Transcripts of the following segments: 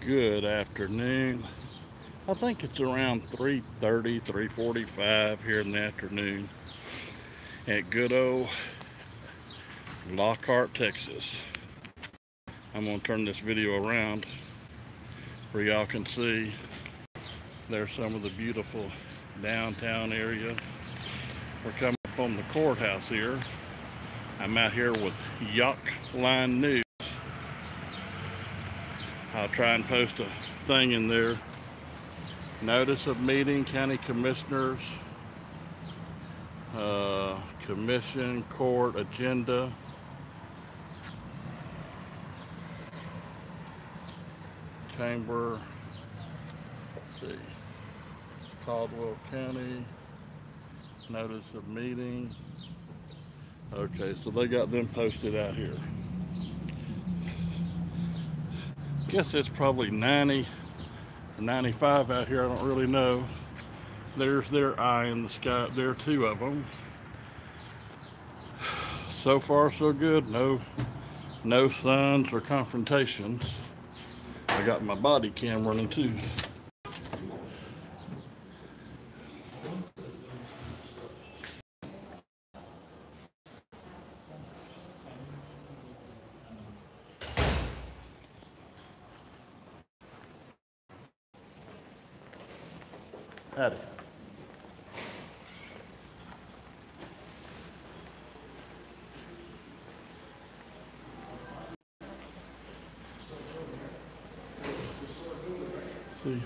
Good afternoon. I think it's around 3:30, 3:45 here in the afternoon at good old Lockhart, Texas. I'm going to turn this video around where y'all can see there's some of the beautiful downtown area. We're coming up on the courthouse here. I'm out here with Yawk Line News. I'll try and post a thing in there. Notice of meeting county commissioners, commission, court, agenda. Chamber, let's see, Caldwell County, notice of meeting. Okay, so they got them posted out here. Guess it's probably 90 or 95 out here, I don't really know. There's their eye in the sky. There are two of them. So far so good, no signs or confrontations. I got my body cam running too. Howdy. See,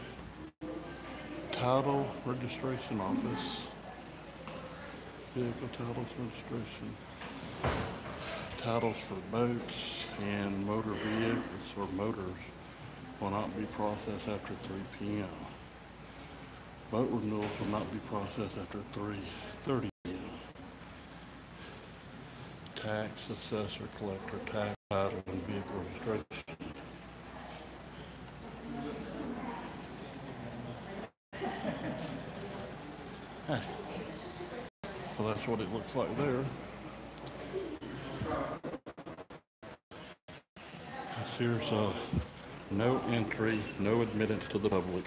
title registration office, vehicle titles registration, titles for boats and motor vehicles or motors will not be processed after 3 p.m. Boat renewals will not be processed after 3:30 p.m. Tax, assessor, collector, tax, title, and vehicle registration. Hey. So that's what it looks like there. Here's no entry, no admittance to the public,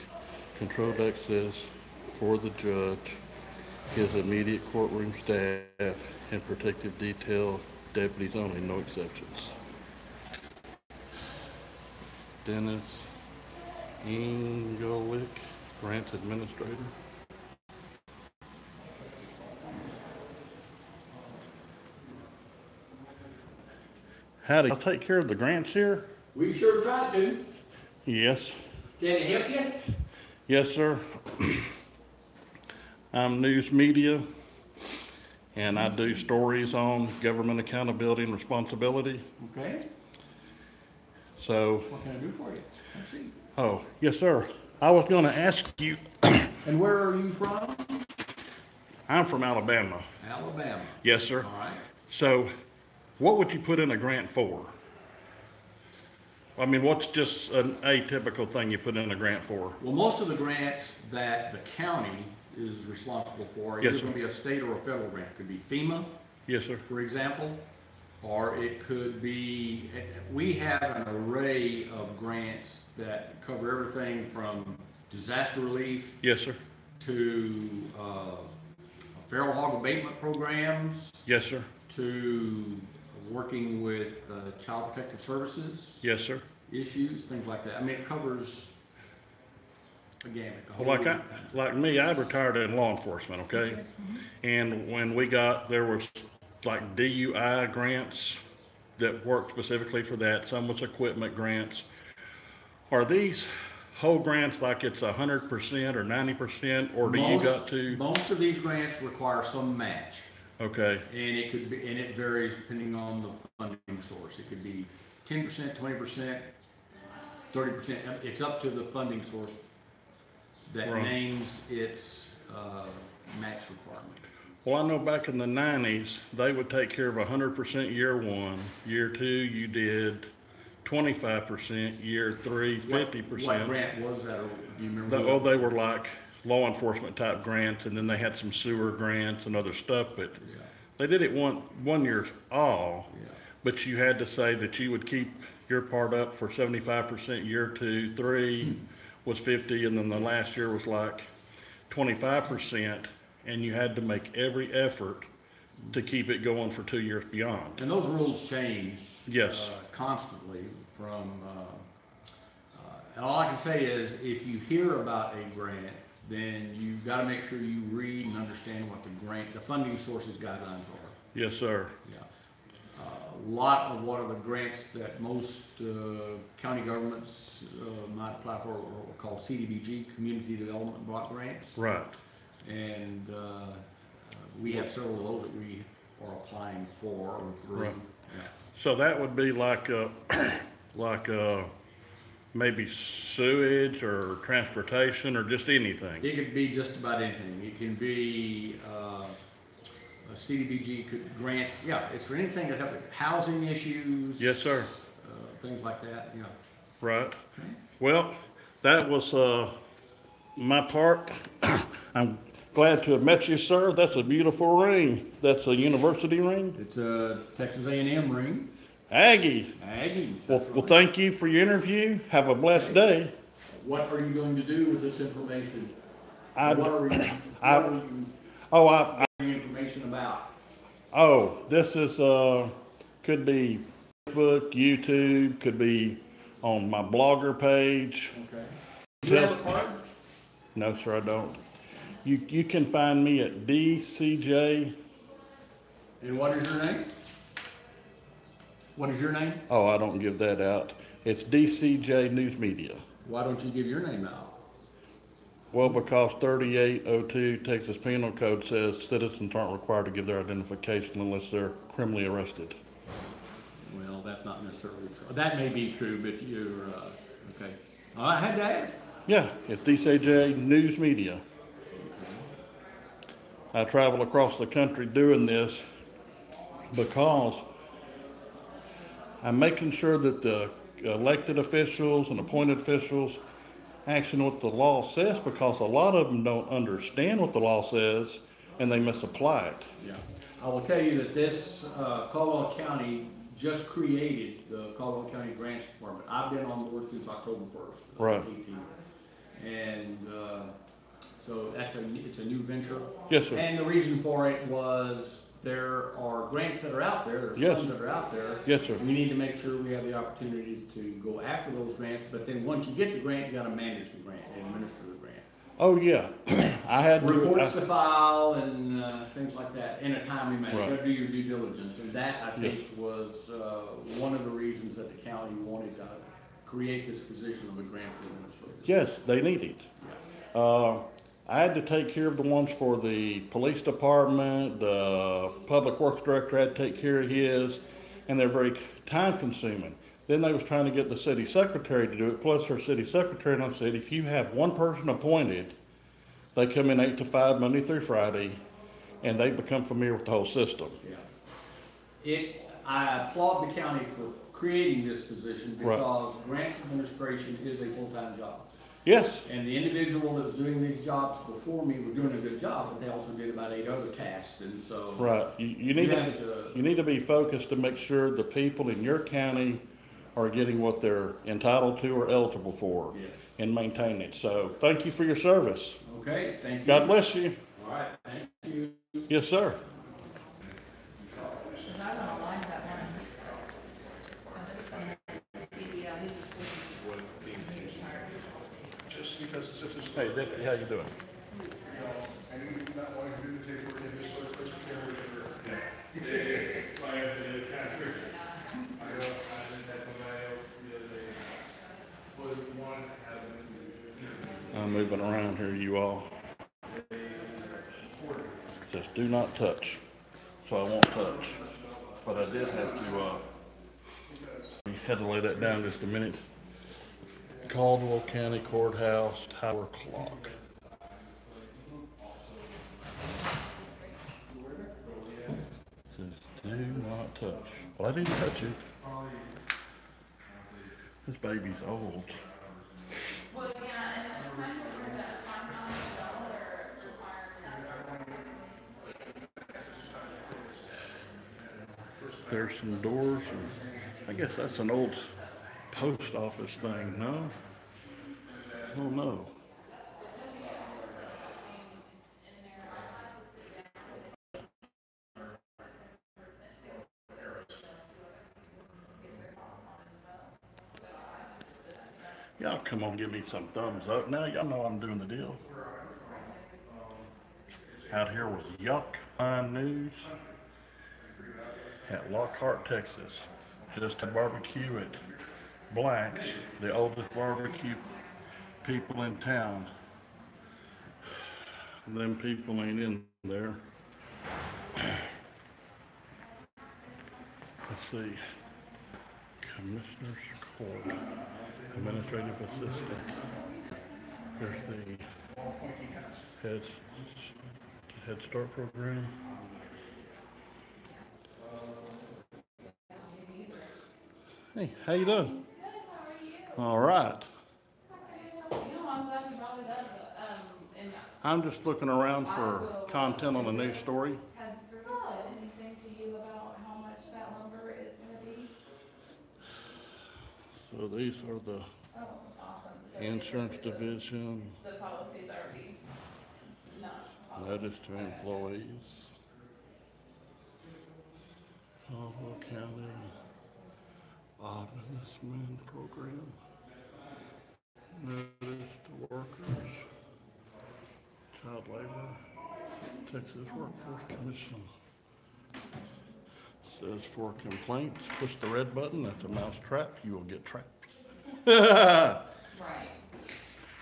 controlled access for the judge, his immediate courtroom staff, and protective detail deputies only, no exceptions. Dennis Engelick, grants administrator. Howdy. I'll take care of the grants here. We sure try to. Yes. Can I help you? Yes, sir. I'm news media, and I do stories on government accountability and responsibility. Okay. So, What can I do for you? Let's see. oh, yes, sir. I was going to ask you, And where are you from? I'm from Alabama. Alabama. Yes, sir. All right. So, what would you put in a grant for? I mean, what's just an atypical thing you put in a grant for? Well, most of the grants that the county is responsible for, Yes, either sir. going to be a state or a federal grant. It could be FEMA, Yes, sir. for example, or it could be, we have an array of grants that cover everything from disaster relief Yes, sir. to feral hog abatement programs, Yes, sir. to working with child protective services Yes, sir. issues, things like that. I mean, it covers a gamut. Well, like me, I retired in law enforcement, okay? And when there was like DUI grants that worked specifically for that. Some was equipment grants. Are these whole grants like it's 100% or 90%, or do you got to? Most of these grants require some match, Okay, and it could be, and it varies depending on the funding source. It could be 10%, 20%, 30%. It's up to the funding source that Right. names its match requirement. well, I know back in the 90s, they would take care of 100% year one. Year two, you did 25%. Year three, 50%. What grant was that? Or do you remember? Oh, they were like law enforcement type grants, and then they had some sewer grants and other stuff, but Yeah, they did it one year all. yeah. but you had to say that you would keep your part up for 75%, year 2, 3 was 50, and then the last year was like 25%, and you had to make every effort to keep it going for 2 years beyond. And those rules change. Yes. Constantly from, and all I can say is, if you hear about a grant, then you've got to make sure you read and understand what the funding sources guidelines are. Yes, sir. Yeah. A lot of what are the grants that most county governments might apply for are called CDBG, Community Development Block Grants. Right. And we have several of those that we are applying for or through. Right. Yeah. So that would be like maybe sewage or transportation or just anything. It could be just about anything. It can be a CDBG grants. Yeah, it's for anything that helps housing issues. Yes, sir. Things like that. Yeah. Right. Okay. Well, that was my part. I'm glad to have met you, sir. That's a beautiful ring. That's a university ring. It's a Texas A&M ring. Aggies. Aggies. Well, thank you for your interview. Have a blessed day. What are you going to do with this information? I, what are you information about? Oh, this is could be Facebook, YouTube, could be on my blogger page. Okay. Do you have a card? No, sir, I don't. You can find me at DCJ. And what is your name? What is your name? Oh, I don't give that out. It's DCJ News Media. Why don't you give your name out? Well, because 3802 Texas Penal Code says citizens aren't required to give their identification unless they're criminally arrested. Well, that's not necessarily true. That may be true, but you're, okay. I had to ask. Yeah, it's DCJ News Media. I travel across the country doing this because I'm making sure that the elected officials and appointed officials action what the law says, because a lot of them don't understand what the law says and they misapply it. Yeah. I will tell you that this Caldwell County just created the Caldwell County Grants Department. I've been on board since October 1st, Right. 18. And so it's a new venture. Yes, sir. And the reason for it was there are grants that are out there, there's Yes. funds that are out there. Yes, sir. We need to make sure we have the opportunity to go after those grants, but then once you get the grant, you gotta manage the grant and administer the grant. Oh, yeah. I had Reports to, to file and things like that in a timely manner. You Right. gotta do your due diligence, and that, I think, was one of the reasons that the county wanted to create this position of a grant administrator. yes, they need it. Yeah. I had to take care of the ones for the police department, the public works director had to take care of his, and they're very time consuming. Then they was trying to get the city secretary to do it, plus her city secretary, and I said, if you have one person appointed, they come in 8 to 5, Monday through Friday, and they become familiar with the whole system. Yeah. I applaud the county for creating this position Right. because grants administration is a full-time job. Yes, And the individual that was doing these jobs before me were doing a good job, but they also did about 8 other tasks, and so. right. You need have to, you need to be focused to make sure the people in your county are getting what they're entitled to or eligible for. Yes. And maintain it. So thank you for your service. Okay, thank you. God bless you. All right, thank you. Yes, sir. I don't know why that one. This one, CBO, he's just Just because it's such a. Hey, Deputy, how you doing? And you do not want to do the paper in this first place, carry it. I'm moving around here, you all. Just do not touch. So I won't touch. But I did have to, we had to lay that down just a minute. Caldwell County Courthouse Tower Clock. Says do not touch. Well, I didn't touch it. This baby's old. Well, yeah, and it's kind of where that $5,000 requirement. There's some doors, and I guess that's an old post office thing, no? Oh, no. Y'all come on, give me some thumbs up. Now y'all know I'm doing the deal. Out here with Yuck Pine News at Lockhart, Texas. Just a barbecue at Black's, the oldest barbecue people in town. Them people ain't in there. Let's see. Commissioner's Court. Administrative Assistant. There's the Head Start program. Hey, how you doing? Good, how are you? All right. You know, I'm glad you brought it up, and I'm just looking around for content on a news story. has River said anything to you about how much that lumber is gonna be? So these are the Oh, awesome. So insurance division, the policy's already not. notice to employees. Caldwell County Ombudsman Program. Notice to workers. Child labor. Texas Workforce Commission. Says for complaints, push the red button. That's a mouse trap. You will get trapped. Right.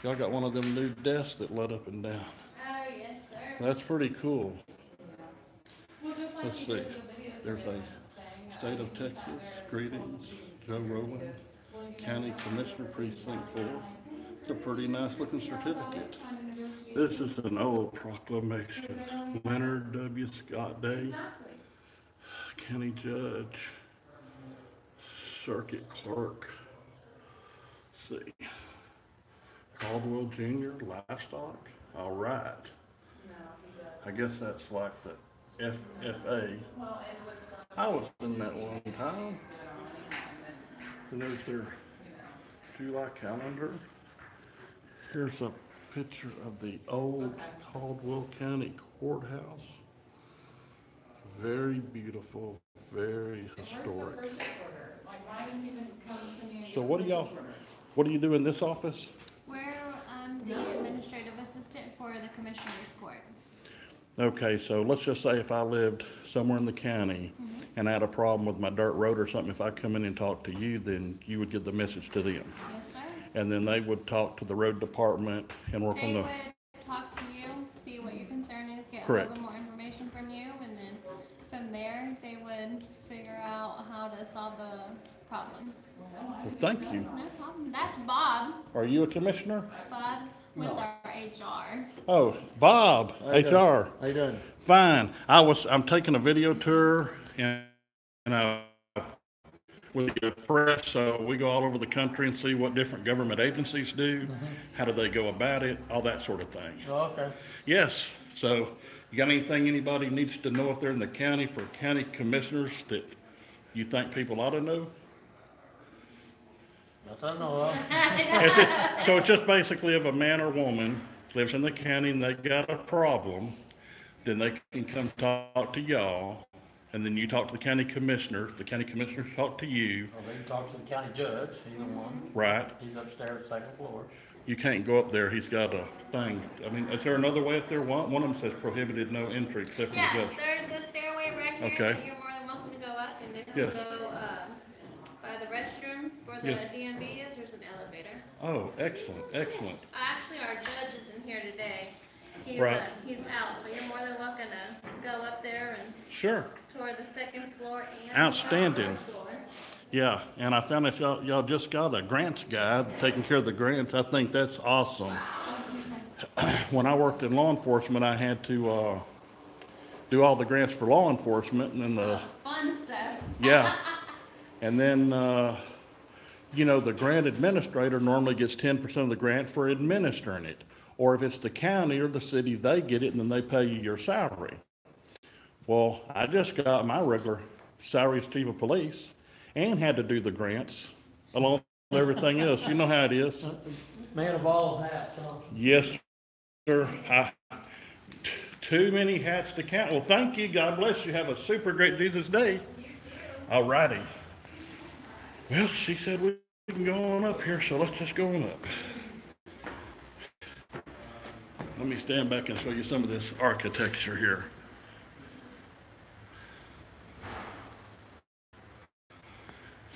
Y'all got one of them new desks that let up and down. Oh, yes, sir. That's pretty cool. Well, just like Let's you see. did the videos There's for a Wednesday, State of you sat Texas, there and greetings, told Joe me, Rowland, well, you know, County Commissioner Precinct 4. It's a pretty nice looking certificate. trying to negotiate. This is an old proclamation. Leonard W. Scott Day, Exactly. County Judge, Circuit Clerk. Let's see. Caldwell Jr., Livestock. All right. No, he does. I guess that's like the FFA. Well, and what's going I was in that one time. And there's their July calendar. Here's a picture of the old Caldwell County Courthouse. Very beautiful, very historic. Like, why didn't you even come to me? So what do you do in this office? We're the administrative assistant for the commissioner's court. Okay, so let's just say if I lived somewhere in the county and I had a problem with my dirt road or something, if I come in and talk to you, then you would give the message to them. Yes, sir. And then they would talk to the road department and work They on the, would talk to you, see what your concern is, get a Correct. little bit more information from you, and then from there, they would figure out how to solve the problem. well, thank you. No problem. That's Bob. Are you a commissioner? Bob's with our HR. Oh, Bob, HR. How you doing? Fine. I'm taking a video tour and with the press, so we go all over the country and see what different government agencies do, how do they go about it, all that sort of thing. Oh, okay. Yes, so you got anything anybody needs to know if they're in the county for county commissioners that you think people ought to know? That's I know of. So it's just basically if a man or woman lives in the county and they got a problem, then they can come talk to y'all, and then you talk to the county commissioners talk to you, Or they can talk to the county judge, he's the one. right? He's upstairs, second floor. You can't go up there, he's got a thing. I mean, is there another way up there? One of them says prohibited no entry except for the Yeah, judge. there's a stairway right here Okay. that you're more than welcome to go up, and if you Yes. go by the restrooms where the Yes. D&D is, there's an elevator. Oh, excellent, excellent. Actually, our judge isn't here today. He's, Right. He's out, but you're more than welcome to go up there and Sure, tour the second floor and Outstanding. the first floor. yeah, and I found that y'all just got a grants guy taking care of the grants. I think that's awesome. When I worked in law enforcement, I had to do all the grants for law enforcement, and then Fun stuff. yeah. And then, the grant administrator normally gets 10% of the grant for administering it. Or if it's the county or the city, they get it and then they pay you your salary. Well, I just got my regular salary as chief of police and had to do the grants along with everything else. You know how it is. Man of all hats, huh? Yes, sir. Too many hats to count. Well, thank you. God bless you. Have a super great Jesus Day. All righty. Well, she said we can go on up here, so let's just go on up. Let me stand back and show you some of this architecture here.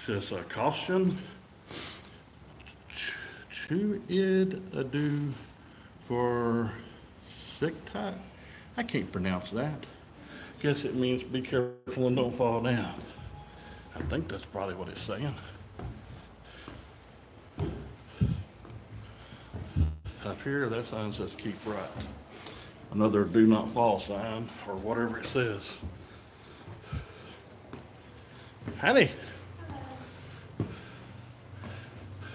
It says caution. Chuid adu for sick tie. I can't pronounce that. Guess it means be careful and don't fall down. I think that's probably what it's saying. Up here, that sign says keep right. Another do not fall sign, or whatever it says. Howdy.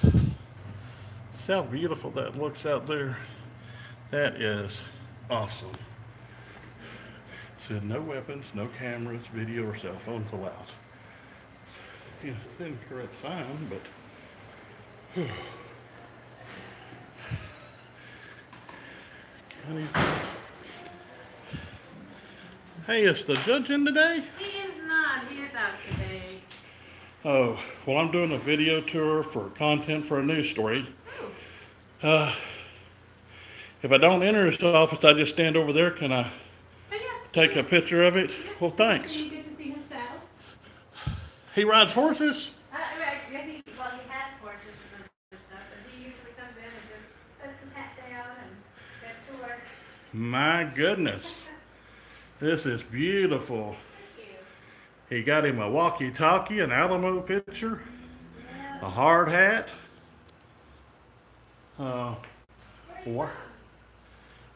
See how beautiful that looks out there? That is awesome. It said no weapons, no cameras, video, or cell phones allowed. Yeah, it's the incorrect sign, but whew. County Judge. Hey, is the judge in today? He is not. He is out today. Oh, well, I'm doing a video tour for content for a news story. If I don't enter his office, I just stand over there. Can I Oh, yeah. take a picture of it? Well, thanks. You get to see his saddle. He rides horses? He has horses and other stuff, but he usually comes in and just sets his hat down and gets to work. My goodness. This is beautiful. Thank you. He got him a walkie-talkie, an Alamo picture, a hard hat.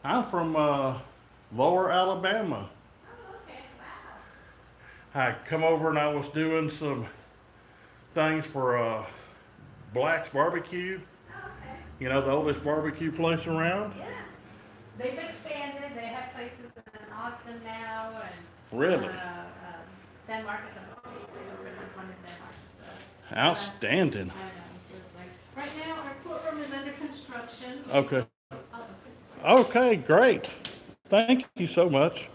I'm from Lower Alabama. Oh, okay. Wow. I come over and I was doing some things for Black's Barbecue. Oh, okay. You know, the oldest barbecue place around. Yeah. They've expanded. They have places in Austin now and Really? San Marcos. They opened one in San Marcos. So. Outstanding. I know. So it's like, right now, our courtroom is under construction. Okay. Okay, great. Thank you so much.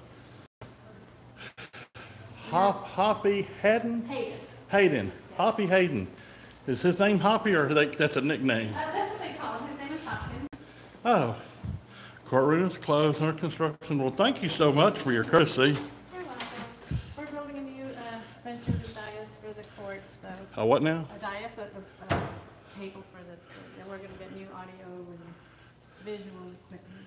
Hoppy Hayden? Hayden. Hoppy Hayden. Is his name Hoppy or that's a nickname? That's what they call him. His name is Hopkins. Oh. Courtroom is closed under construction. Well, thank you so much for your courtesy. You're welcome. We're building a new bench and dais for the court, so What now? a dais at the table for and we're gonna get new audio and visual equipment.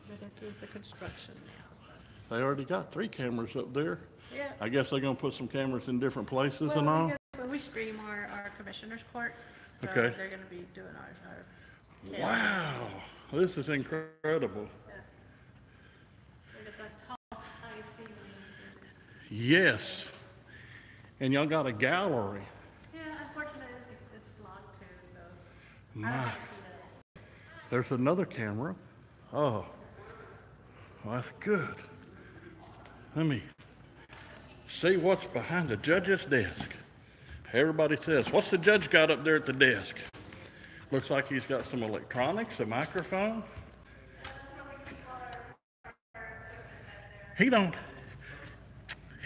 But this is the construction now, so. They already got 3 cameras up there. Yeah. I guess they're gonna put some cameras in different places and Well, all. when we stream our commissioner's court, so Okay. they're gonna be doing our Wow, this is incredible. Yeah. We got the tall, high ceilings. Yes. And y'all got a gallery. Yeah, unfortunately, it's locked too, so. I don't My, know if you know. there's another camera. Oh, well, that's good. Let me see what's behind the judge's desk. Everybody says, what's the judge got up there at the desk? Looks like he's got some electronics, a microphone. He don't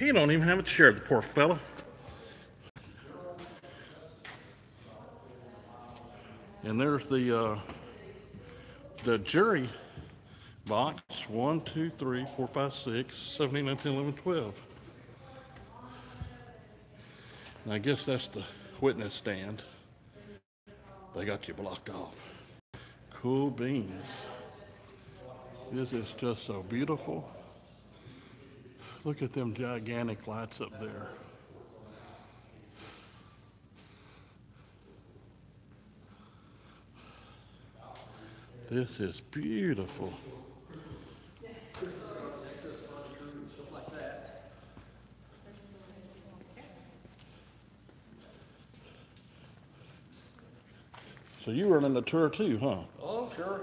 even have a chair, the poor fella. And there's the jury box, 1, 2, 3, 4, 5, 6, 7, 8, 9, 10, 11, 12. And I guess that's the witness stand. They got you blocked off. Cool beans. This is just so beautiful. Look at them gigantic lights up there. This is beautiful. So you running the tour too, huh? Oh, sure.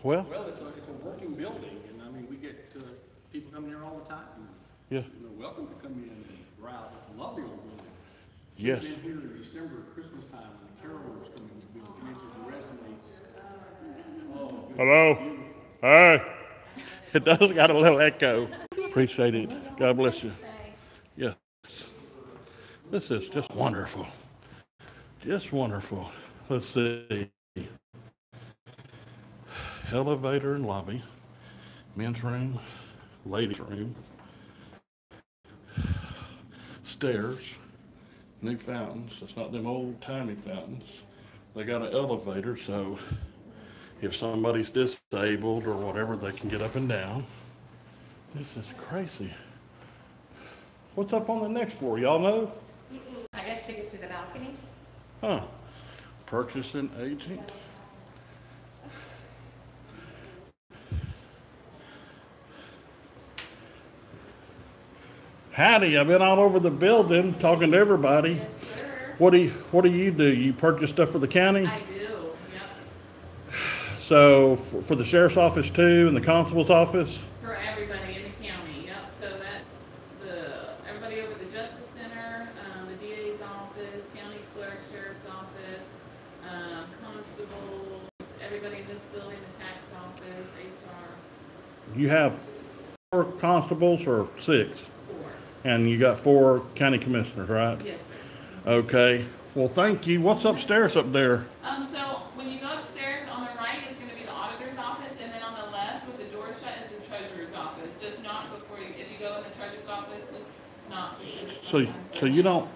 Well, Well, it's a working building, and I mean, we get people coming here all the time. yeah. You know, welcome to come in and browse. It's a lovely old building. Yes. Been here in December at Christmas time when the carolers come in the building, and it just resonates. Oh, good. Hello. Beautiful. Hey. It does got a little echo. Appreciate it. God bless you. Yes. This is just wonderful. Just wonderful. Let's see. Elevator and lobby. Men's room. Ladies' room. Stairs. New fountains. It's not them old timey fountains. They got an elevator, so if somebody's disabled or whatever, they can get up and down. This is crazy. What's up on the next floor? Y'all know? I guess to get to the balcony. Huh. Purchasing agent. Howdy, I've been all over the building talking to everybody. Yes, sir. What do you do? You purchase stuff for the county? I do, yep. So for the sheriff's office too, and the constable's office? For everybody in the county, yep. So that's everybody over the Justice Center, the DA's office, county clerk, sheriff's office, constables, everybody in this building, the tax office, HR, You have 4 constables or 6? 4. And you got 4 county commissioners, right? Yes, sir. Okay. Well, thank you. What's upstairs up there? So when you go upstairs, on the right is gonna be the auditor's office, and then on the left with the door shut is the treasurer's office. Just knock before you, if you go in the treasurer's office, just knock. because So sometimes you don't,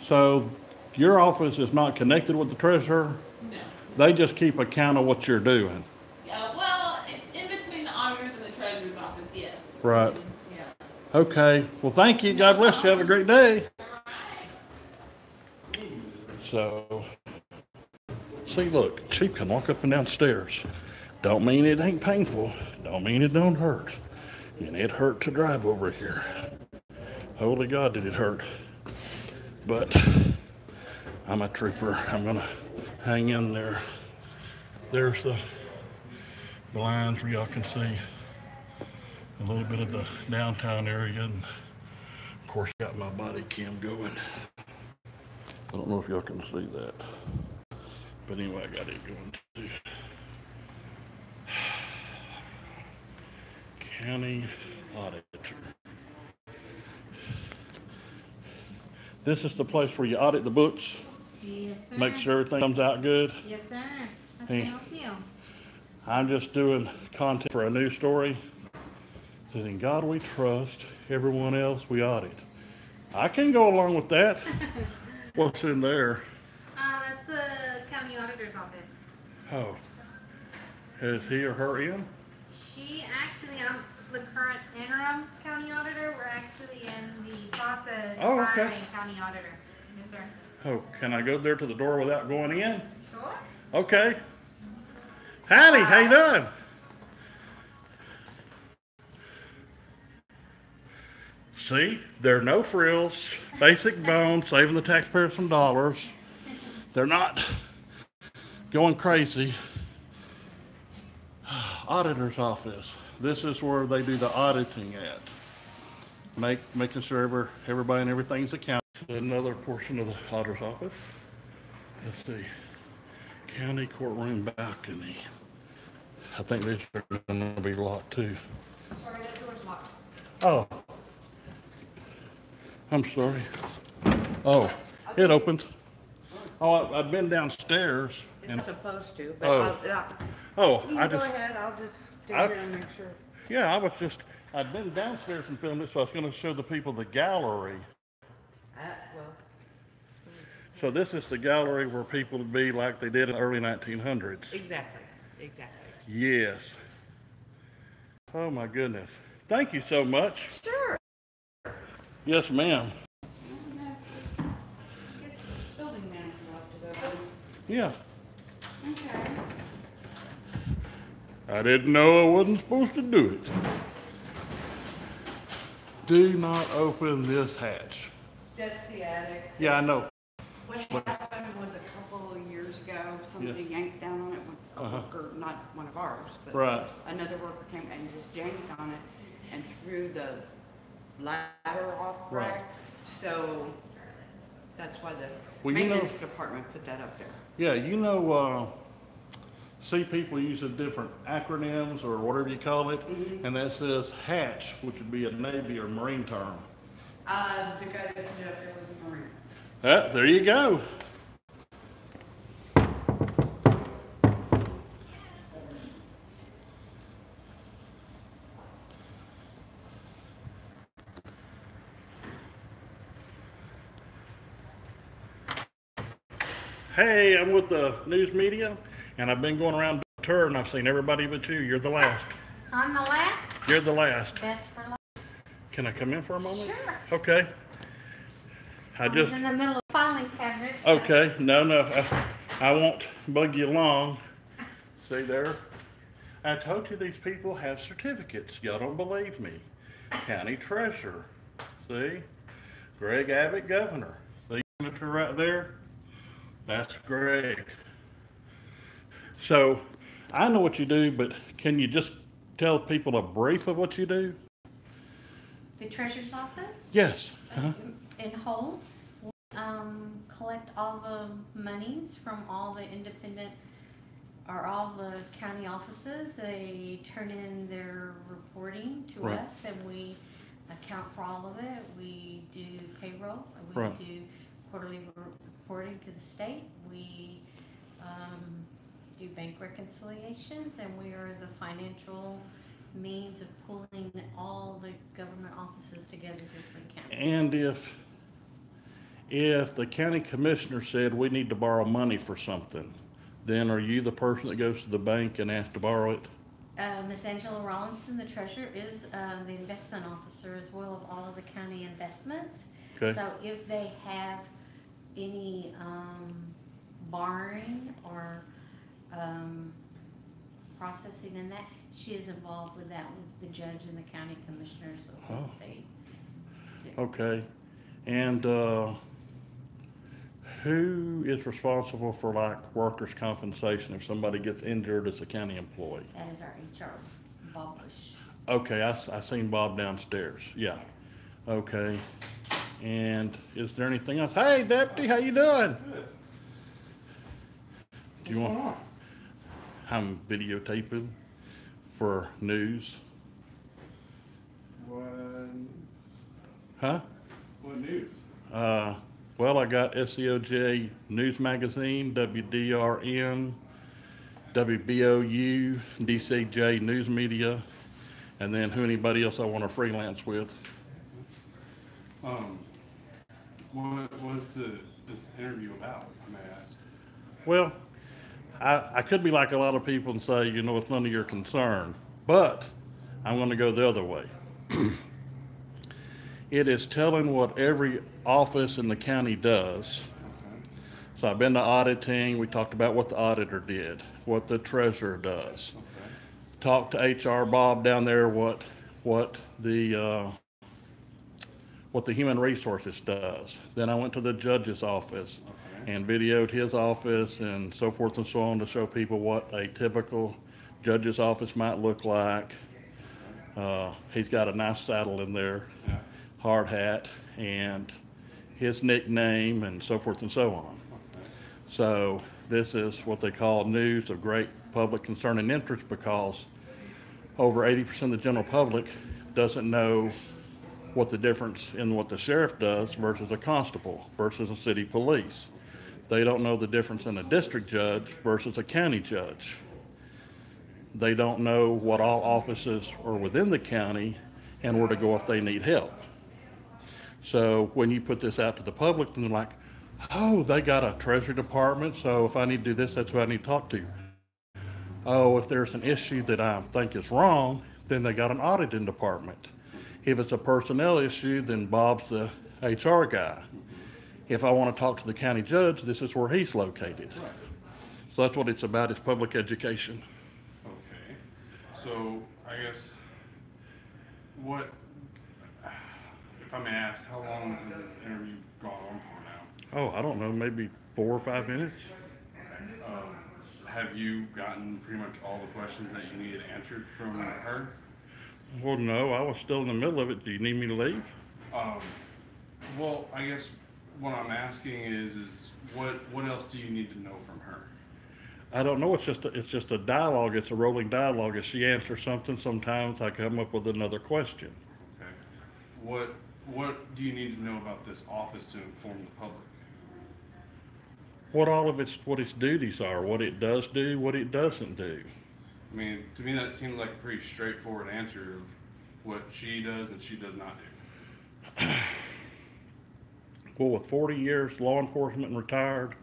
so your office is not connected with the treasurer? No. They just keep account of what you're doing? Well, in between the auditors and the treasurer's office, yes. Right. Yeah. Okay. Well, thank you. God bless you. Have a great day. All right. So, see, look, Chief can walk up and down stairs. Don't mean it ain't painful. Don't mean it don't hurt. And it hurt to drive over here. Holy God, did it hurt. But I'm a trooper. I'm gonna hang in there. There's the blinds where y'all can see a little bit of the downtown area. And of course, got my body cam going. I don't know if y'all can see that. But anyway, I got it going too. County auditor. This is the place where you audit the books, Yes, sir. make sure everything comes out good. Yes, sir. How Hey. can I help you? I'm just doing content for a news story. That in God we trust, everyone else we audit. I can go along with that. What's in there? That's the county auditor's office. Oh, is he or her in? She actually, I'm the current interim county auditor. We're actually in the process Oh, of okay. hiring county auditor. Yes, sir. Oh, can I go there to the door without going in? Sure. Okay. Howdy, how you doing? See, there are no frills, basic bones, saving the taxpayer some dollars. They're not going crazy. Auditor's office. This is where they do the auditing at. Making sure everybody and everything's accounted. Another portion of the auditor's office. Let's see. County courtroom balcony. I think these are going to be locked too. Sorry, that door's locked. Oh. I'm sorry. Oh, it opened. Oh, I've been downstairs. And, It's supposed to, but Oh. you I go just, ahead, I'll just stay I- here and make sure. yeah, I'd been downstairs and filmed it, so I was going to show the people the gallery. Well, So this is the gallery where people would be like they did in the early 1900s. exactly. Yes. Oh my goodness. Thank you so much. Sure. Yes, ma'am. Building manager left to go. Yeah. Okay. I didn't know I wasn't supposed to do it. Do not open this hatch. That's the attic. Yeah, I know. What happened was a couple of years ago, somebody yanked down on it, a worker, not one of ours, but Right. another worker came and just yanked on it and threw the ladder off Right. rack. So that's why the Well, you know- maintenance department put that up there. Yeah, see people using different acronyms or whatever you call it, and that says hatch, which would be a Navy or Marine term. The guy that put it up there was a Marine. There you go. Hey, I'm with the news media, and I've been going around the tour, and I've seen everybody but you. You're the last. On the left, You're the last. best for last. Can I come in for a moment? Sure. Okay. I I was just, in the middle of filing cabinet. okay, no, I won't bug you long. See there? I told you these people have certificates. Y'all don't believe me. County treasurer. See? Greg Abbott, governor. See, senator right there? That's Greg. So, I know what you do, but can you just tell people a brief of what you do? The treasurer's office? Yes. Uh-huh. In whole, collect all the monies from all the independent, or all the county offices. They turn in their reporting to Right. us, and we account for all of it. We do payroll, and Right. we do quarterly reporting to the state. We do bank reconciliations, and we are the financial means of pulling all the government offices together here for the county. And if the county commissioner said we need to borrow money for something, then are you the person that goes to the bank and asks to borrow it? Ms. Angela Rollinson, the treasurer, is the investment officer as well of all of the county investments. Okay. So if they have any borrowing or processing in that, she is involved with that with the judge and the county commissioners. So Oh. they do. Okay. And who is responsible for like workers' compensation if somebody gets injured as a county employee? That is our HR, Bob Bush. Okay, I seen Bob downstairs. Yeah. Okay. And is there anything else? Hey, Deputy, how you doing? Do you want? I'm videotaping for news. What Huh? news? Well, I got SEOJ News Magazine, WDRN, WBOU, DCJ News Media, and then who anybody else I want to freelance with. What was this interview about, I may ask? Well, I could be like a lot of people and say, you know, it's none of your concern, but I'm going to go the other way. It is telling what every office in the county does. So I've been to auditing. We talked about what the auditor did, what the treasurer does. Talked to HR Bob down there, what the human resources does. Then I went to the judge's office and videoed his office and so forth and so on to show people what a typical judge's office might look like. He's got a nice saddle in there, hard hat, and his nickname and so forth and so on. So this is what they call news of great public concern and interest, because over 80% of the general public doesn't know what the difference in what the sheriff does versus a constable versus a city police. They don't know the difference in a district judge versus a county judge. They don't know what all offices are within the county and where to go if they need help. So when you put this out to the public, then they're like, oh, they got a treasury department, so if I need to do this, that's who I need to talk to. Oh, if there's an issue that I think is wrong, then they got an auditing department. If it's a personnel issue, then Bob's the HR guy. If I want to talk to the county judge, this is where he's located. So that's what it's about, is public education. Okay, so I guess, if I may ask, how long has this interview gone on for now? Oh, I don't know, maybe 4 or 5 minutes. Have you gotten pretty much all the questions that you needed answered from her? Well, no, I was still in the middle of it. Do you need me to leave? Um, well, I guess what I'm asking is what else do you need to know from her? I don't know. It's just a dialogue. It's a rolling dialogue. If she answers something, sometimes I come up with another question. Okay. What do you need to know about this office to inform the public? What its duties are, what it does do, what it doesn't do. I mean, to me, that seems like a pretty straightforward answer of what she does and she does not do. Well, with 40 years law enforcement and retired,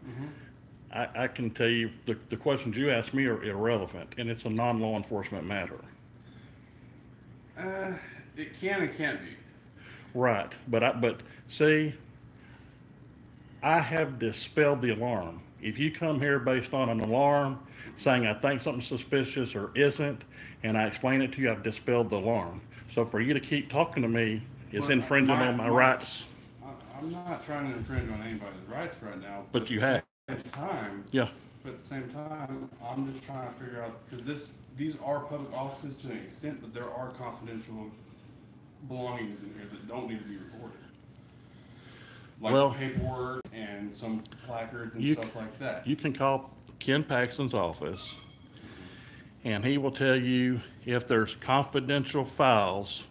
I can tell you the questions you asked me are irrelevant, and it's a non-law enforcement matter. It can and can't be. Right, but see, I have dispelled the alarm. If you come here based on an alarm, saying I think something's suspicious or isn't, and I explain it to you, I've dispelled the alarm. So for you to keep talking to me is But infringing on my rights. I'm not trying to infringe on anybody's rights right now. But you have. At the same time, Yeah. but at the same time, I'm just trying to figure out, because these are public offices to an extent, but there are confidential belongings in here that don't need to be reported. Like Well, paperwork and some placards and you stuff like that. You can call Ken Paxton's office, and he will tell you if there's confidential files,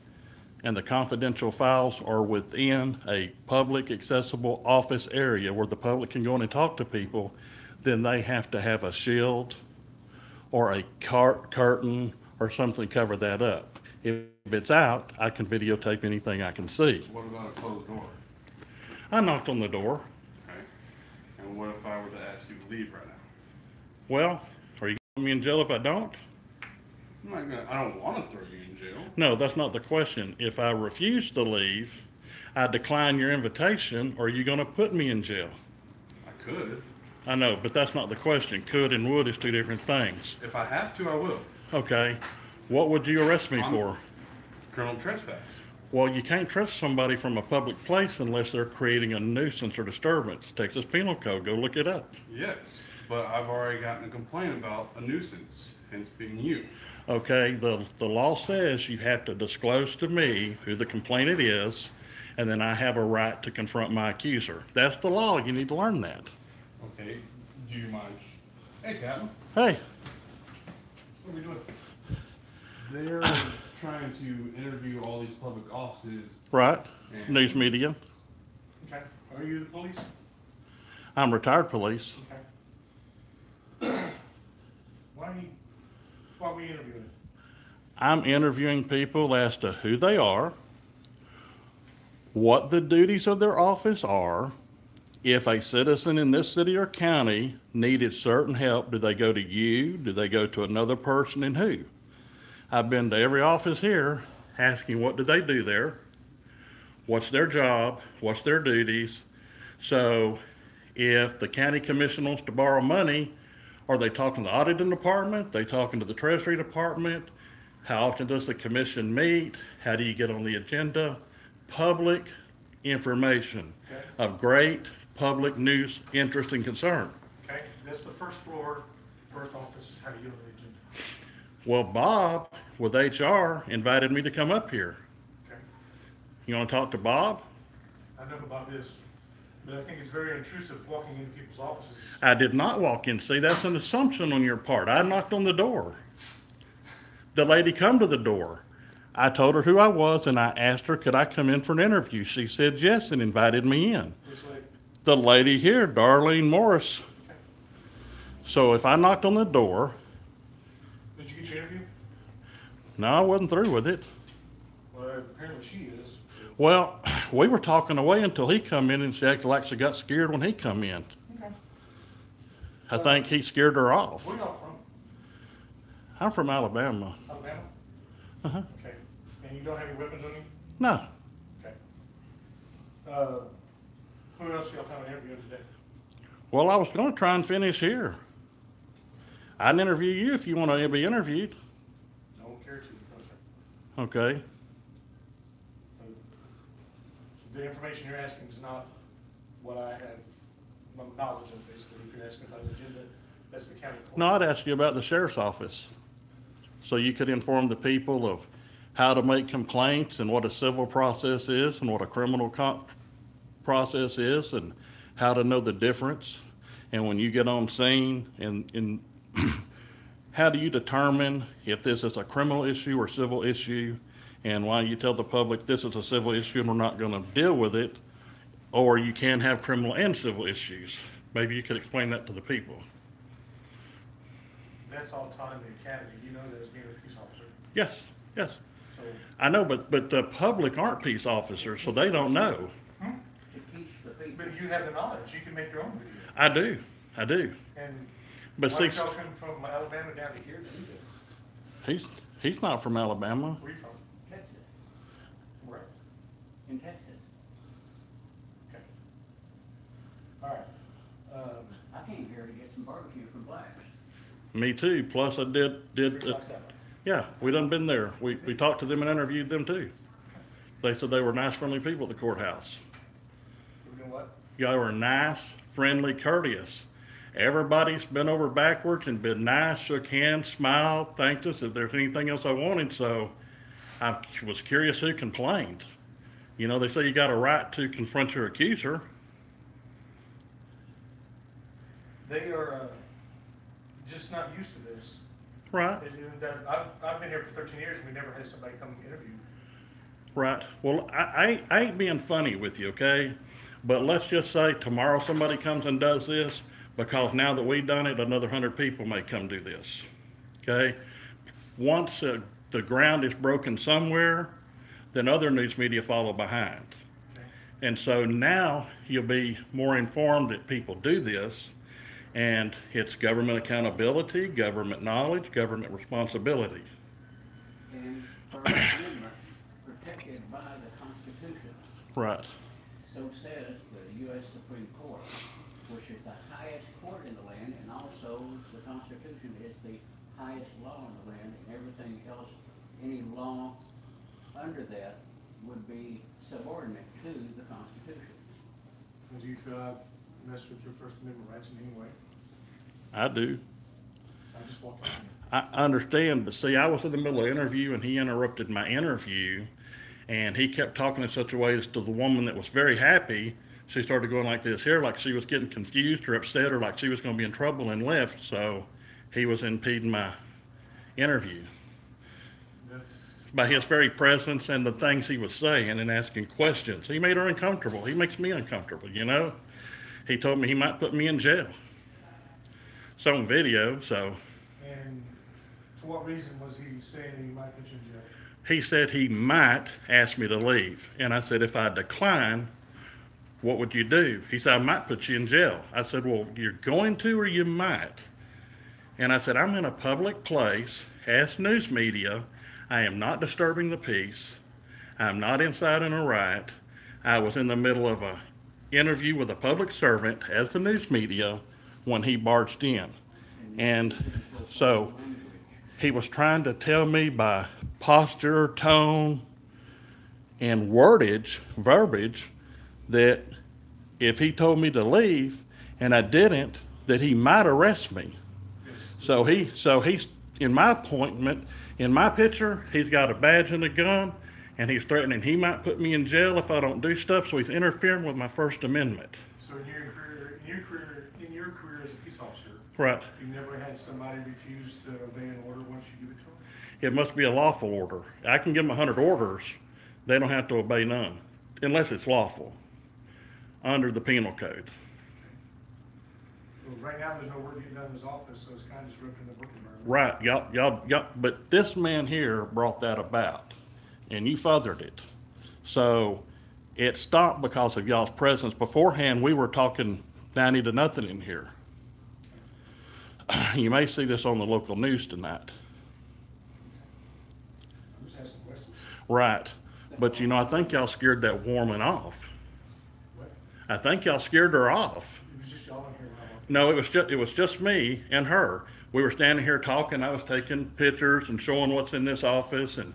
and the confidential files are within a public accessible office area where the public can go in and talk to people, then they have to have a shield or a curtain or something to cover that up. If it's out, I can videotape anything I can see. What about a closed door? I knocked on the door. Okay. And what if I were to ask you to leave right now? Well, are you going to put me in jail if I don't? I don't want to throw you in jail. No, that's not the question. If I refuse to leave, I decline your invitation, are you going to put me in jail? I could. I know, but that's not the question. Could and would is two different things. If I have to, I will. Okay. What would you arrest me for? Criminal trespass. Well, you can't trust somebody from a public place unless they're creating a nuisance or disturbance. Texas Penal Code, go look it up. Yes, but I've already gotten a complaint about a nuisance, hence being you. Okay, the law says you have to disclose to me who the complainant is, and then I have a right to confront my accuser. That's the law. You need to learn that. Okay, do you mind? Hey, Captain. Hey, What are we doing? They're trying to interview all these public offices. right? and- News media. Okay, are you the police? I'm retired police. Okay. Why are we interviewing? I'm interviewing people as to who they are, what the duties of their office are. If a citizen in this city or county needed certain help, do they go to you? Do they go to another person, and who? I've been to every office here asking what do they do there, what's their job, what's their duties. So if the county commission wants to borrow money, are they talking to the auditing department? They talking to the treasury department? How often does the commission meet? How do you get on the agenda? Public information Okay. of great public news, interest, and concern. Okay, that's the first floor, first office is how to get on the agenda. Well, Bob with HR invited me to come up here. Okay, You want to talk to Bob? I know about this, but I think it's very intrusive walking into people's offices. I did not walk in. See, that's an assumption on your part. I knocked on the door. The lady come to the door. I told her who I was, and I asked her, could I come in for an interview? She said yes and invited me in. Which lady? The lady here, Darlene Morris. Okay. So if I knocked on the door, Did you get your interview? no, I wasn't through with it. Well, apparently she is. Well, we were talking away until he come in, and she acted like she got scared when he come in. Okay. I think he scared her off. Where y'all from? I'm from Alabama. Alabama? Uh-huh. Okay, and you don't have any weapons on you? No, Okay. Who else y'all kind of interviewing today? well, I was going to try and finish here. I'd interview you if you want to be interviewed. I don't care to, no, sir. Okay. So, the information you're asking is not what I have my knowledge of, basically. If you're asking about the agenda, that's the county court. No, I'd ask you about the sheriff's office. So you could inform the people of how to make complaints and what a civil process is and what a criminal process is and how to know the difference. And when you get on scene and how do you determine if this is a criminal issue or civil issue, and why you tell the public this is a civil issue and we're not going to deal with it, or you can have criminal and civil issues. Maybe you could explain that to the people. That's all taught in the academy, you know that as being a peace officer. Yes, yes. So, I know, but the public aren't peace officers, so they don't know. but you have the knowledge, you can make your own video. I do. And But why see, are y'all coming from Alabama down to here to do this? he's not from Alabama. Where are you from? Texas, Where? in Texas. Okay. All right. I came here to get some barbecue from Blacks. Me too. Plus I did Like that. yeah, we done been there. We talked to them and interviewed them too. They said they were nice, friendly people at the courthouse. We're doing what? Y'all were nice, friendly, courteous. Everybody's been over backwards and been nice, shook hands, smiled, thanked us if there's anything else I wanted. So I was curious who complained. You know, they say you got a right to confront your accuser. They are just not used to this. Right, I've been here for 13 years and we never had somebody come interview. right. Well, I ain't being funny with you, okay? But let's just say tomorrow somebody comes and does this, because now that we've done it, another 100 people may come do this, okay? Once the ground is broken somewhere, then other news media follow behind. Okay. And so now you'll be more informed that people do this, and it's government accountability, government knowledge, government responsibility. And First Amendment protected by the Constitution. Right, So says the U.S. Supreme Court, which is the highest court in the land, and also the Constitution is the highest law in the land, and everything else, any law under that would be subordinate to the Constitution. Do you feel I've messed with your First Amendment rights in any way? I do. I just walked in. I understand, but see, I was in the middle of an interview and he interrupted my interview, and he kept talking in such a way as to the woman that was very happy. She started going like this here, like she was getting confused or upset or like she was going to be in trouble, and left. So he was impeding my interview That's, by his very presence and the things he was saying and asking questions. He made her uncomfortable. He makes me uncomfortable, you know? He told me he might put me in jail. It's on video, so. and for what reason was he saying he might put you in jail? He said he might ask me to leave. And I said, if I decline, what would you do? He said, I might put you in jail. I said, well, you're going to or you might? And I said, I'm in a public place as news media. I am not disturbing the peace. I'm not inciting a riot. I was in the middle of an interview with a public servant as the news media when he barged in. And so he was trying to tell me by posture, tone, and verbiage, that if he told me to leave and I didn't, that he might arrest me. So he's in my appointment, in my picture, he's got a badge and a gun, and he's threatening he might put me in jail if I don't do stuff. So he's interfering with my First Amendment. So in your career as a peace officer, Right. you never had somebody refuse to obey an order once you give it to them? It must be a lawful order. I can give them 100 orders. They don't have to obey none, unless it's lawful, under the penal code. Well, right now, there's no work getting done in his office, so it's kind of disrupting the work environment. Right, y'all, but this man here brought that about, and you feathered it. So it stopped because of y'all's presence. Beforehand, we were talking 90 to nothing in here. You may see this on the local news tonight. I'm just asking questions. Right, but you know, I think y'all scared that woman off. What? I think y'all scared her off. It was just y'all in here. No, it was just me and her. We were standing here talking. I was taking pictures and showing what's in this office and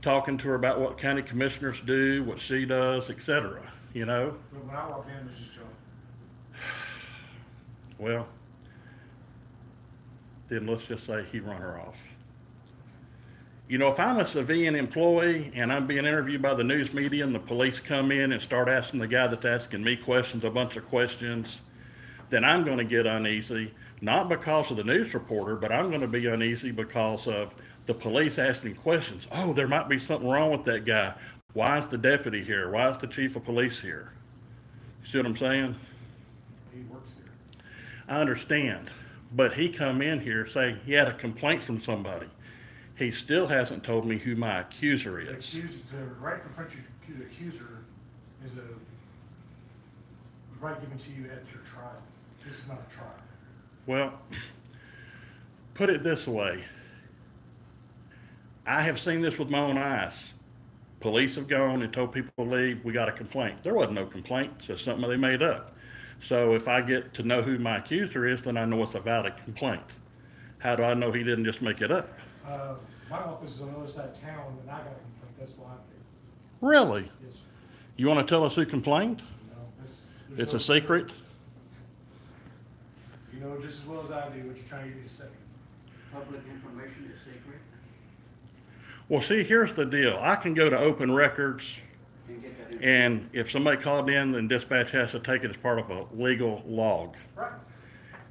talking to her about what county commissioners do, what she does, etc. You know? But when I walked in, it was just y'all. Well, then let's just say he run her off. You know, if I'm a civilian employee and I'm being interviewed by the news media and the police come in and start asking the guy that's asking me questions, a bunch of questions, then I'm going to get uneasy, not because of the news reporter, but I'm going to be uneasy because of the police asking questions. Oh, there might be something wrong with that guy. Why is the deputy here? Why is the chief of police here? You see what I'm saying? He works here. I understand, but he come in here saying he had a complaint from somebody. He still hasn't told me who my accuser The is. the right to confront the accuser is the right given to you at your trial. This is not a trial. Well, put it this way. I have seen this with my own eyes. Police have gone and told people to leave. We got a complaint. There wasn't no complaint. It's just something they made up. So if I get to know who my accuser is, then I know it's a valid complaint. How do I know he didn't just make it up? My office is on the other side of town, and I got a complaint. That's why I'm here. Really? Yes, sir. You want to tell us who complained? No, there's It's no a secret? You know just as well as I do what you're trying to get me to say. Public information is secret Well, see, here's the deal. I can go to open records, and get that and if somebody called in, then dispatch has to take it as part of a legal log. Right.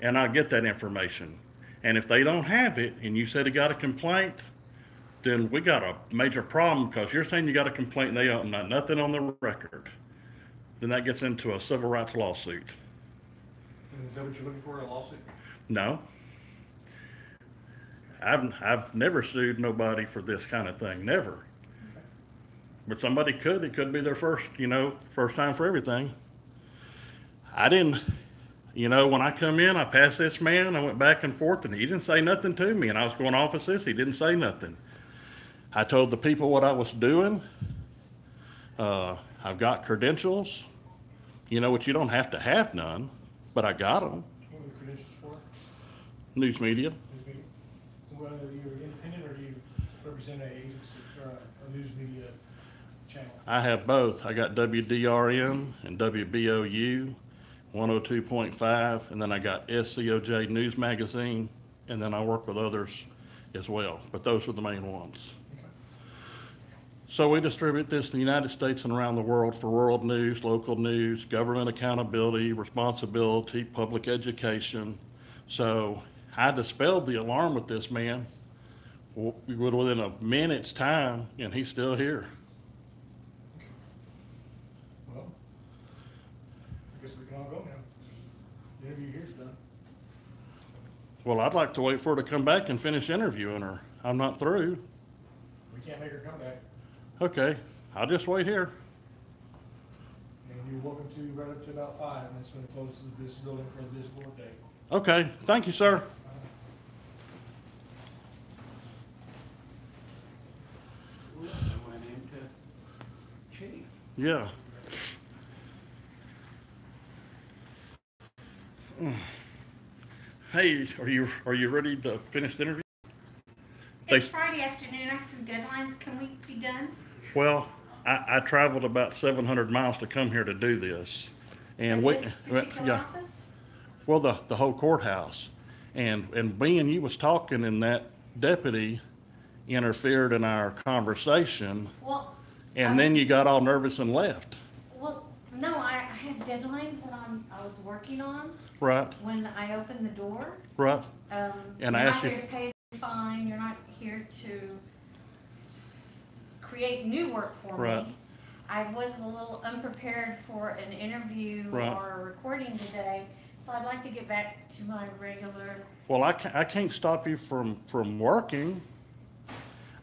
And I get that information. And if they don't have it, and you said you got a complaint, then we got a major problem, because you're saying you got a complaint and they don't know nothing on the record. Then that gets into a civil rights lawsuit. And is that what you're looking for in a lawsuit? No. I've never sued nobody for this kind of thing, never. Okay. But somebody could. It could be their first time for everything. I didn't, when I come in, I passed this man, I went back and forth, and he didn't say nothing to me. And I was going off as this, he didn't say nothing. I told the people what I was doing. I've got credentials, which you don't have to have none, but I got them. What are the credentials for? News media. News media? Whether you're independent or do you represent an agency or a news media channel? I have both. I got WDRN and WBOU, 102.5, and then I got SCOJ News Magazine, and then I work with others as well, but those are the main ones. So we distribute this in the United States and around the world for world news, local news, government accountability, responsibility, public education. So I dispelled the alarm with this man within a minute's time, and he's still here. Well, I guess we can all go now. The interview here's done. Well, I'd like to wait for her to come back and finish interviewing her. I'm not through. We can't make her come back. Okay, I'll just wait here. And you're welcome to right up to about 5, and that's when it closes this building for this board day. Okay, thank you, sir. I went into chief. Yeah. Hey, are you ready to finish the interview? It's Friday afternoon, I have some deadlines, can we be done? Well, I traveled about 700 miles to come here to do this. And At this particular office? Well, the whole courthouse. And me and you was talking, and that deputy interfered in our conversation. Well. And then you got all nervous and left. Well, no, I have deadlines that I was working on Right, when I opened the door. right. And And you're I not asked you here to pay the fine, you're not here to create new work for Right. me. I was a little unprepared for an interview Right. or a recording today, so I'd like to get back to my regular. Well, I can't stop you from working.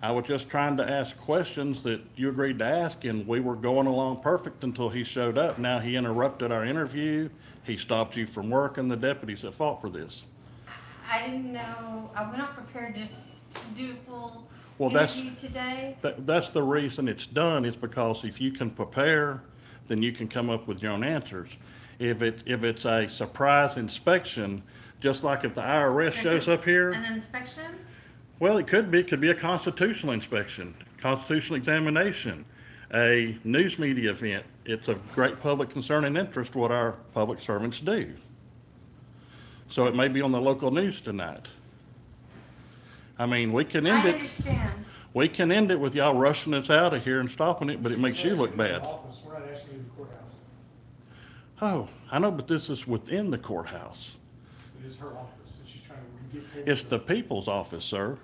I was just trying to ask questions that you agreed to ask, and we were going along perfect until he showed up. Now he interrupted our interview. He stopped you from work, and the deputy's at fault for this. I didn't know, I was not prepared to do a full Well, that's- interview today. That's the reason it's done, is because if you can prepare, then you can come up with your own answers. If it's a surprise inspection, just like if the IRS This shows is up here, An inspection? well, it could be a constitutional inspection, constitutional examination, a news media event. It's of great public concern and interest what our public servants do. So it may be on the local news tonight. I mean, we can end I it. understand. We can end it with y'all rushing us out of here and stopping it, but it makes you look bad. Office, we're not asking you to the courthouse. Oh, I know, but this is within the courthouse. It is her office, and she's trying to get paid. It's the people's office, sir,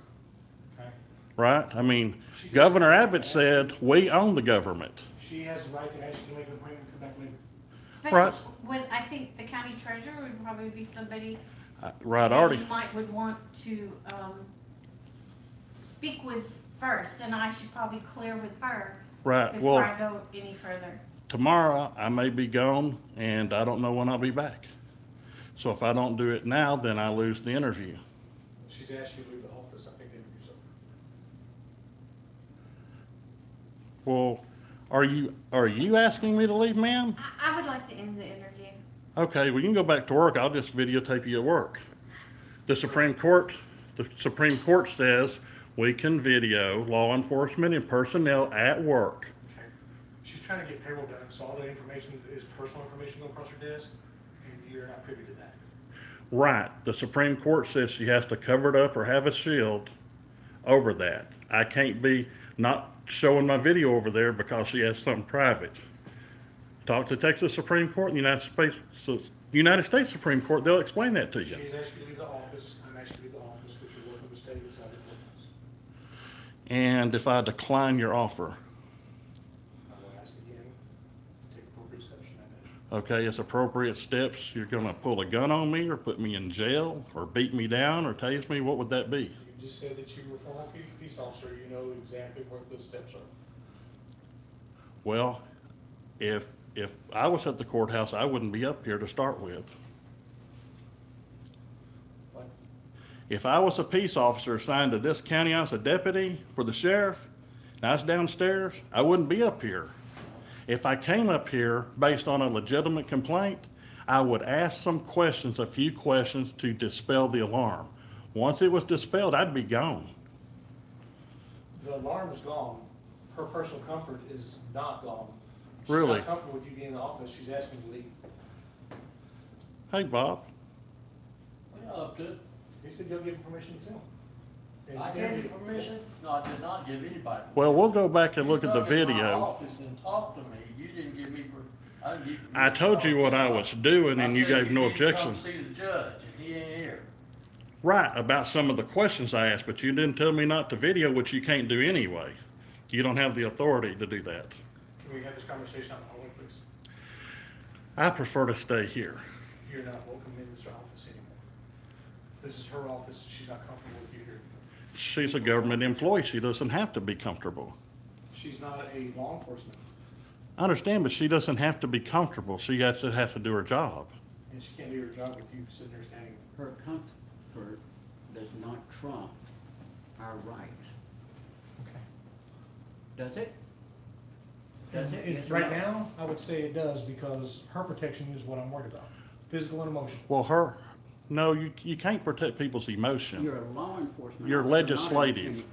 Okay. right? I mean, Governor Abbott said, we own the government. She has the right to ask you to make an appointment and come back later. Right. Especially with, I think the county treasurer would probably be somebody Right, that Artie? you would want to, speak with first, and I should probably clear with her Right, before I well, go any further. tomorrow I may be gone and I don't know when I'll be back. So if I don't do it now, then I lose the interview. She's asked you to leave the office, I think the interview's over. Well, are you asking me to leave, ma'am? I would like to end the interview. Okay, well, you can go back to work. I'll just videotape you at work. The Supreme Court says we can video law enforcement and personnel at work. Okay. She's trying to get payroll done, so all the information is personal information going across her desk, and you're not privy to that. Right, the Supreme Court says she has to cover it up or have a shield over that. I can't be not showing my video over there because she has something private. Talk to Texas Supreme Court and United States Supreme Court, they'll explain that to you. She's asked you to leave the office, I'm asking you to leave the office, but you're welcome to stay inside the courthouse. And if I decline your offer, I will ask again, take appropriate steps in that matter. okay, it's appropriate steps, you're gonna pull a gun on me or put me in jail or beat me down or tase me, what would that be? You just said that you were a former peace officer, you know exactly what those steps are. Well, if I was at the courthouse, I wouldn't be up here to start with. What? If I was a peace officer assigned to this county, I was a deputy for the sheriff, and I was downstairs, I wouldn't be up here. If I came up here based on a legitimate complaint, I would ask some questions, a few questions to dispel the alarm. Once it was dispelled, I'd be gone. The alarm is gone, her personal comfort is not gone. Really? She's not comfortable with you being in the office, she's asking you to leave. Hey, Bob, What y'all up to? He said you'll give him permission to film. And I gave you permission? No, I did not give anybody. well, we'll go back and look at the You come in my video. office and talk to me. You didn't give me, I didn't give you I permission told to you talk what to I anybody. was doing and you I said gave no need to come objection. See the judge, and he ain't here. Right, about some of the questions I asked, but you didn't tell me not to video, which you can't do anyway. You don't have the authority to do that. Can we have this conversation on the hallway, please? I prefer to stay here. You're not welcome in this office anymore. This is her office, she's not comfortable with you here. She's a government employee. She doesn't have to be comfortable. She's not a law enforcement, I understand, but she doesn't have to be comfortable. She has to do her job. and she can't do her job with you sitting there standing. Her comfort does not trump our rights, Okay. does it? Does it? Yes or Right no? now, I would say it does, because her protection is what I'm worried about, physical and emotional. Well, no, you can't protect people's emotion. You're a law enforcement. You're officer, not legislative.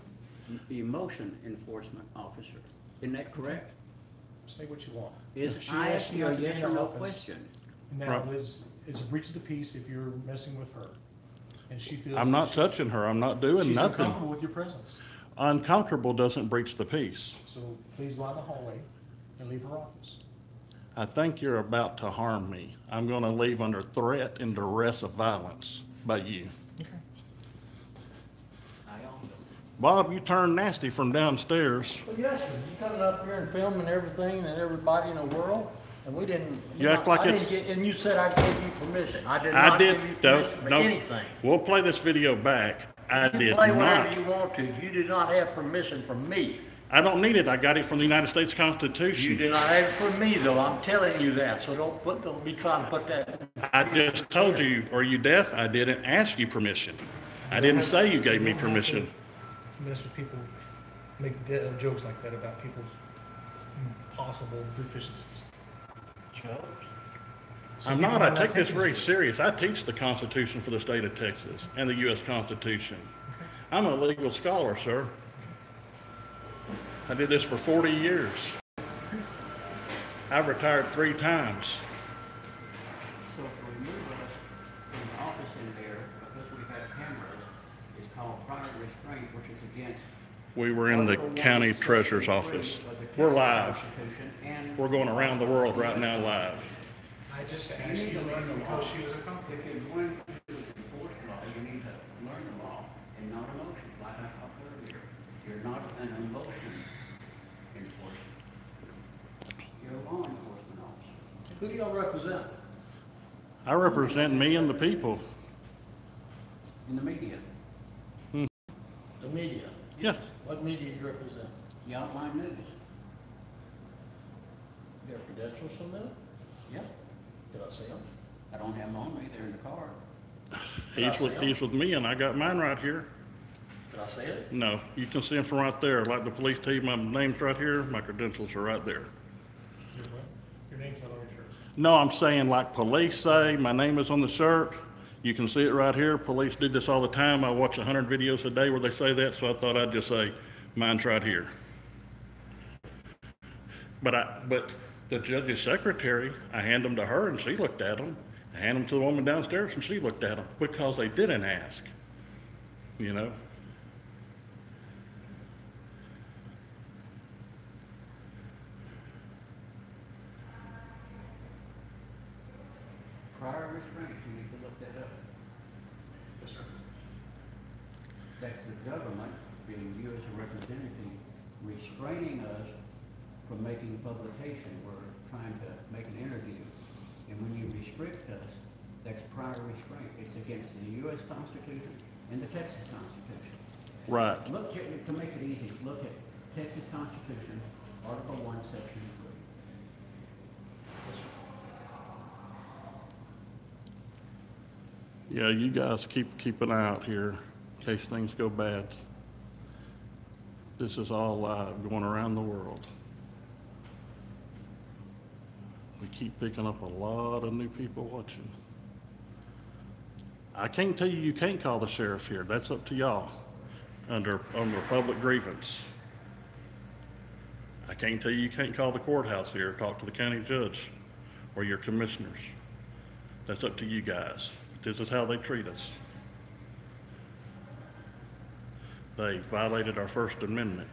an emotion enforcement officer. Isn't that correct? Say what you want. Is, She I asked ask you you not a to be in yes her or no office. question. Now, Right. it's a breach of the peace if you're messing with her, and she feels. I'm not that touching her. I'm not doing She's nothing. uncomfortable with your presence, Uncomfortable doesn't breach the peace. so please line the hallway and leave her office. I think you're about to harm me. I'm going to leave under threat and duress of violence by you. Okay. I own them. Bob, you turned nasty from downstairs. Well, yes, sir. You coming up here and filming everything and everybody in the world, and we didn't. You act like I it's- didn't get, and you said I gave you permission. I did I not did, give you no, permission for no. anything. We'll play this video back. I You did play not. whatever you want to. You did not have permission from me. I don't need it. I got it from the United States You Constitution. did not have it from me, though. I'm telling you that. So don't be trying to put that. I just told you, are you deaf? I didn't ask you permission. I didn't say you gave me permission. Mess with people, make jokes like that about people's possible deficiencies. I'm not. I take this very serious. I teach the Constitution for the state of Texas and the U.S. Constitution. I'm a legal scholar, sir. I did this for 40 years. I've retired 3 times. So to remove us from the office in there, because we have cameras, is called private restraint, which is against We were in the county treasurer's office. We're live. We're going around the world right now live. I just asked you because she was a company. If you're going to enforce law, you need to learn the law and not emotion, like I talked earlier. You're not an emotion enforcer. You're a law enforcement officer. Who do y'all represent? I represent me and the people. In the media, The media. Yeah. What media do you represent? you outline news. You have credentials from them? Yep. Did I see them? I don't have them on me, they're in the car. He's with me and I got mine right here. Did I see it? No, you can see them from right there. Like the police team, my name's right here, my credentials are right there. Your name's not on your shirt. No, I'm saying like police say, my name is on the shirt. You can see it right here. Police do this all the time. I watch 100 videos a day where they say that, so I thought I'd just say, mine's right here. But the judge's secretary, I hand them to her and she looked at them. I hand them to the woman downstairs and she looked at them because they didn't ask, you know? Prior restraint, you need to look that up. Yes, sir. That's the government, being you as a representative, restraining us from making a publication. We're trying to make an interview. And when you restrict us, that's prior restraint. It's against the U.S. Constitution and the Texas Constitution. Right. Look, to make it easy, look at Texas Constitution, Article 1, Section 3. Yeah, you guys keep an eye out here in case things go bad. This is all live, going around the world. We keep picking up a lot of new people watching. I can't tell you can't call the sheriff here. That's up to y'all under public grievance. I can't tell you can't call the courthouse here, talk to the county judge or your commissioners. That's up to you guys. This is how they treat us. They violated our First Amendment.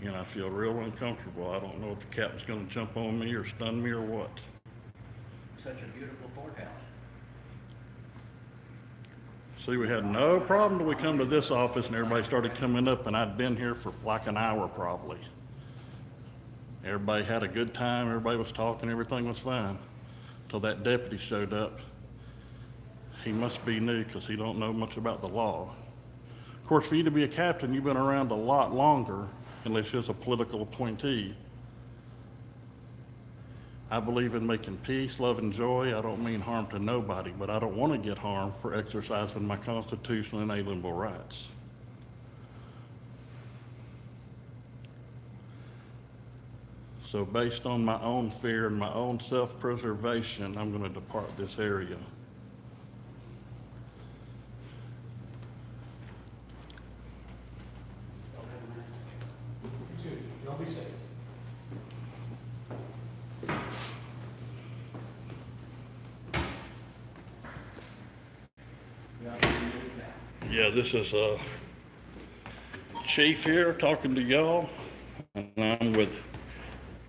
And I feel real uncomfortable. I don't know if the captain's gonna jump on me or stun me or what. Such a beautiful courthouse. See, we had no problem till we come to this office and everybody started coming up, and I'd been here for like an hour probably. Everybody had a good time, everybody was talking, everything was fine. Till that deputy showed up. He must be new because he don't know much about the law. Of course, for you to be a captain, you've been around a lot longer, unless you're a political appointee. I believe in making peace, love, and joy. I don't mean harm to nobody, but I don't want to get harmed for exercising my constitutional and inalienable rights. So based on my own fear and my own self-preservation, I'm going to depart this area. You too. Y'all be safe. Yeah, this is Chief here talking to y'all, and I'm with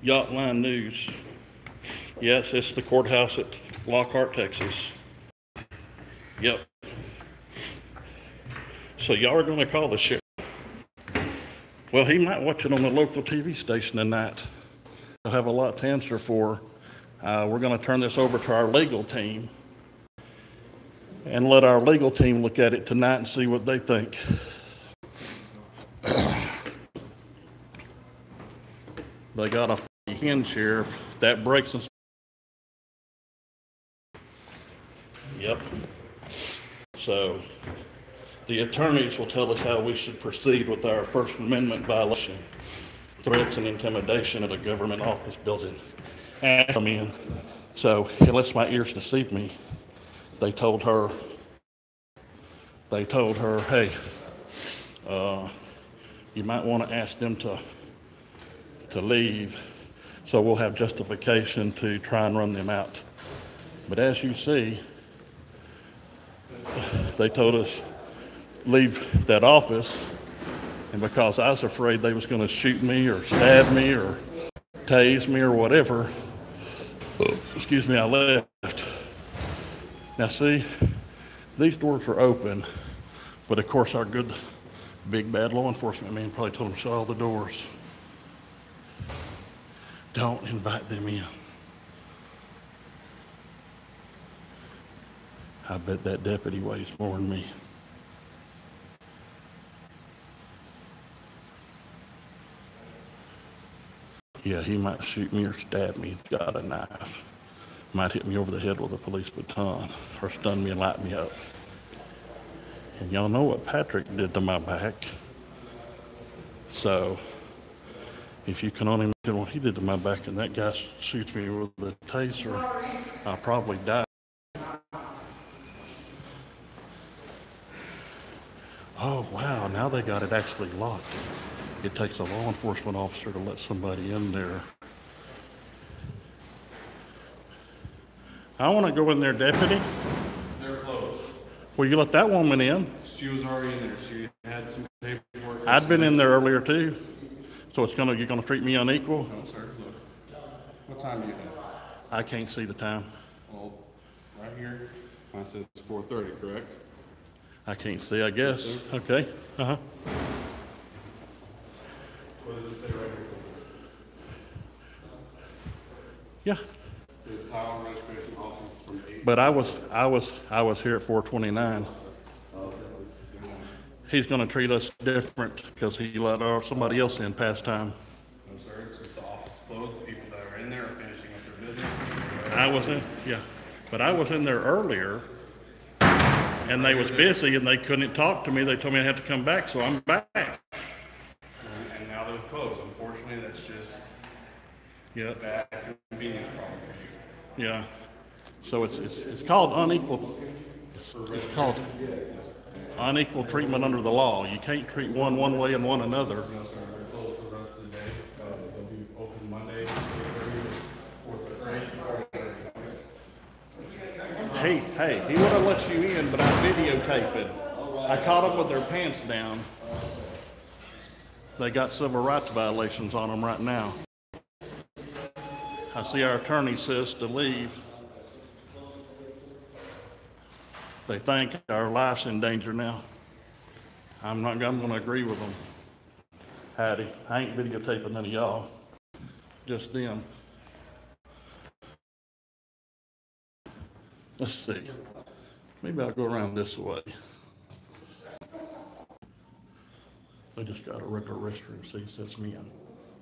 Yacht Line News. Yes, it's the courthouse at Lockhart, Texas. Yep. So y'all are gonna call the sheriff. Well, he might watch it on the local TV station tonight. I'll have a lot to answer for. We're gonna turn this over to our legal team and let our legal team look at it tonight and see what they think. They got a hinge here. If that breaks and yep. So the attorneys will tell us how we should proceed with our First Amendment violation, threats and intimidation at a government office building. And I mean, so unless my ears deceive me, they told her, hey, you might want to ask them to leave, so we'll have justification to try and run them out. But as you see, they told us leave that office, and because I was afraid they was going to shoot me or stab me or tase me or whatever, excuse me, I left. Now see, these doors are open, but of course our good big bad law enforcement man probably told them to shut all the doors. Don't invite them in. I bet that deputy weighs more than me. Yeah, he might shoot me or stab me. He's got a knife. Might hit me over the head with a police baton or stun me and light me up. And y'all know what Patrick did to my back. So, if you can only imagine what he did to my back and that guy shoots me with a taser, I'll probably die. Oh, wow, now they got it actually locked. It takes a law enforcement officer to let somebody in there. I want to go in there, deputy. They're closed. Well, you let that woman in. She was already in there. She had some paperwork. I'd been in there earlier too. So you're gonna treat me unequal? No, sir. Look. What time do you have? I can't see the time. Well, right here. Mine says 4:30, correct? I can't see, I guess. Okay. Uh-huh. What does it say right here? Yeah. It says title registration office from 8. But I was here at 4:29. He's gonna treat us different because he let somebody else in past time. No, sir. It's just the office closed. The people that are in there are finishing up their business. I was in, yeah. But I was in there earlier and they was busy and they couldn't talk to me. They told me I had to come back, so I'm back. And now they're closed. Unfortunately, that's just Yeah. bad convenience problem for you. Yeah. So it's called unequal. It's called unequal treatment under the law. You can't treat one way and one another. No, sir. They're closed for the rest of the day. They'll be open Monday, 4:30. Hey, he would have let you in, but I'm videotaping. I caught them with their pants down. They got civil rights violations on them right now. I see our attorney says to leave. They think our life's in danger now. I'm gonna agree with them. Hattie, I ain't videotaping none of y'all. Just them. Let's see. Maybe I'll go around this way. They just got a regular restroom, see, sets me in.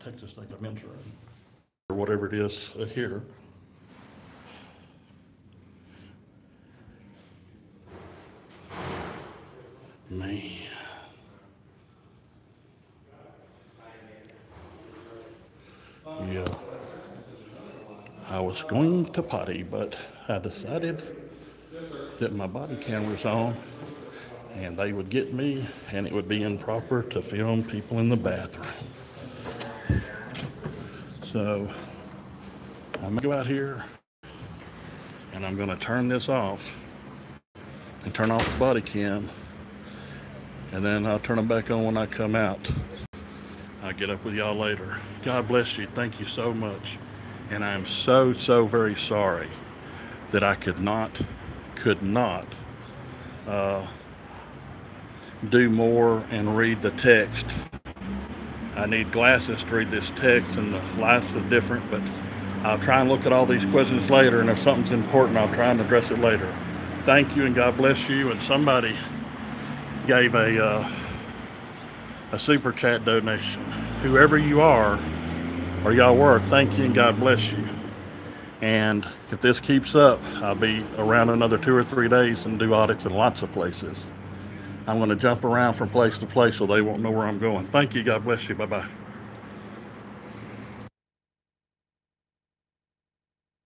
Texas, they got men's room. Or whatever it is here. Man. Yeah. I was going to potty, but I decided that my body camera's on and they would get me and it would be improper to film people in the bathroom. So I'm gonna go out here and I'm gonna turn this off and turn off the body cam, and then I'll turn it back on when I come out. I'll get up with y'all later. God bless you. Thank you so much. And I'm so very sorry that I could not do more and read the text. I need glasses to read this text and the lights are different, but I'll try and look at all these questions later, and if something's important, I'll try and address it later. Thank you and God bless you. And somebody gave a super chat donation. Whoever you are or y'all were, thank you and God bless you. And if this keeps up, I'll be around another 2 or 3 days and do audits in lots of places. I'm going to jump around from place to place so they won't know where I'm going. Thank you. God bless you. Bye-bye.